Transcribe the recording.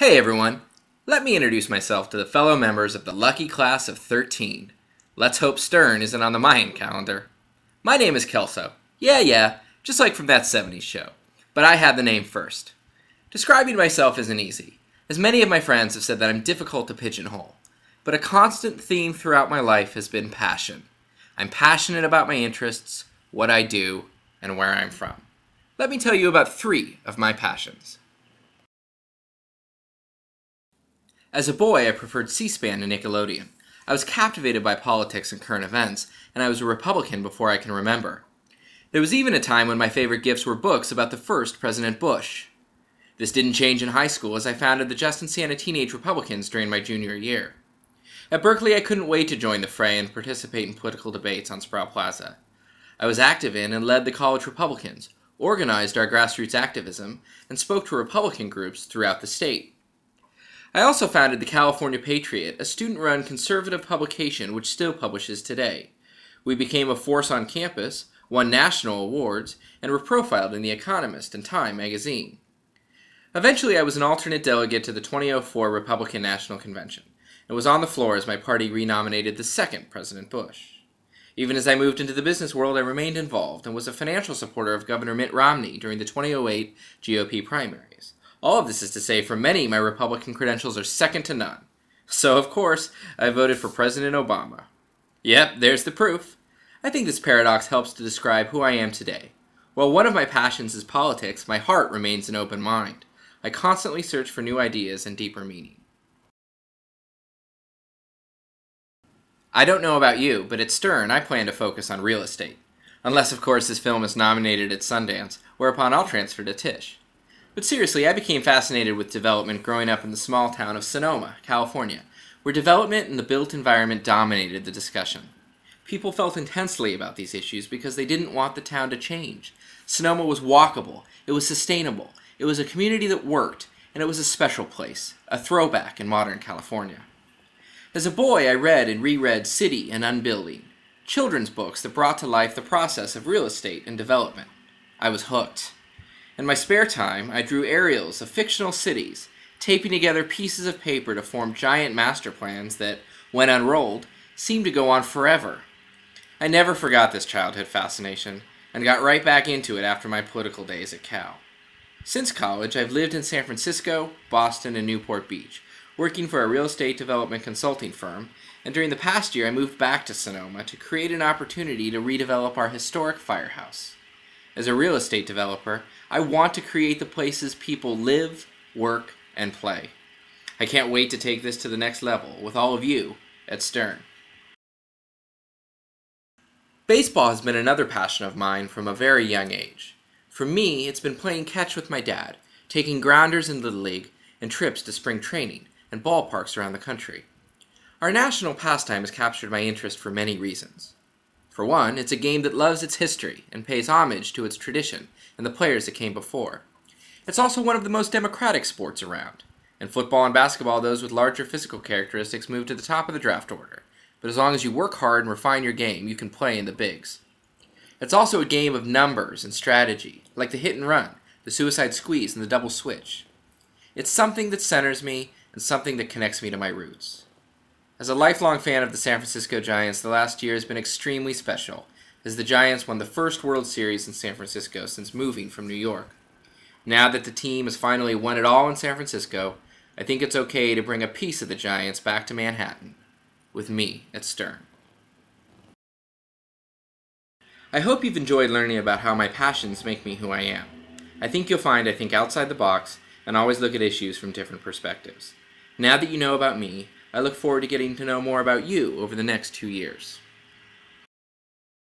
Hey everyone, let me introduce myself to the fellow members of the lucky class of 13. Let's hope Stern isn't on the Mayan calendar. My name is Kelso. Yeah, just like from that 70s show. But I had the name first. Describing myself isn't easy, as many of my friends have said that I'm difficult to pigeonhole. But a constant theme throughout my life has been passion. I'm passionate about my interests, what I do, and where I'm from. Let me tell you about 3 of my passions. As a boy, I preferred C-SPAN to Nickelodeon. I was captivated by politics and current events, and I was a Republican before I can remember. There was even a time when my favorite gifts were books about the first President Bush. This didn't change in high school as I founded the Justin Santa Teenage Republicans during my junior year. At Berkeley, I couldn't wait to join the fray and participate in political debates on Sproul Plaza. I was active in and led the college Republicans, organized our grassroots activism, and spoke to Republican groups throughout the state. I also founded the California Patriot, a student-run conservative publication which still publishes today. We became a force on campus, won national awards, and were profiled in The Economist and Time magazine. Eventually, I was an alternate delegate to the 2004 Republican National Convention, and was on the floor as my party renominated the second President Bush. Even as I moved into the business world, I remained involved and was a financial supporter of Governor Mitt Romney during the 2008 GOP primaries. All of this is to say, for many, my Republican credentials are second to none. So, of course, I voted for President Obama. Yep, there's the proof. I think this paradox helps to describe who I am today. While one of my passions is politics, my heart remains an open mind. I constantly search for new ideas and deeper meaning. I don't know about you, but at Stern, I plan to focus on real estate. Unless, of course, this film is nominated at Sundance, whereupon I'll transfer to Tisch. But seriously, I became fascinated with development growing up in the small town of Sonoma, California, where development and the built environment dominated the discussion. People felt intensely about these issues because they didn't want the town to change. Sonoma was walkable, it was sustainable, it was a community that worked, and it was a special place, a throwback in modern California. As a boy, I read and reread City and Unbuilding, children's books that brought to life the process of real estate and development. I was hooked. In my spare time, I drew aerials of fictional cities, taping together pieces of paper to form giant master plans that, when unrolled, seemed to go on forever. I never forgot this childhood fascination, and got right back into it after my political days at Cal. Since college, I've lived in San Francisco, Boston, and Newport Beach, working for a real estate development consulting firm, and during the past year I moved back to Sonoma to create an opportunity to redevelop our historic firehouse. As a real estate developer, I want to create the places people live, work, and play. I can't wait to take this to the next level with all of you at Stern. Baseball has been another passion of mine from a very young age. For me, it's been playing catch with my dad, taking grounders in Little League, and trips to spring training and ballparks around the country. Our national pastime has captured my interest for many reasons. For one, it's a game that loves its history and pays homage to its tradition and the players that came before. It's also one of the most democratic sports around. In football and basketball, those with larger physical characteristics move to the top of the draft order. But as long as you work hard and refine your game, you can play in the bigs. It's also a game of numbers and strategy, like the hit and run, the suicide squeeze, and the double switch. It's something that centers me and something that connects me to my roots. As a lifelong fan of the San Francisco Giants, the last year has been extremely special, as the Giants won the first World Series in San Francisco since moving from New York. Now that the team has finally won it all in San Francisco, I think it's okay to bring a piece of the Giants back to Manhattan, with me at Stern. I hope you've enjoyed learning about how my passions make me who I am. I think you'll find I think outside the box and always look at issues from different perspectives. Now that you know about me, I look forward to getting to know more about you over the next 2 years.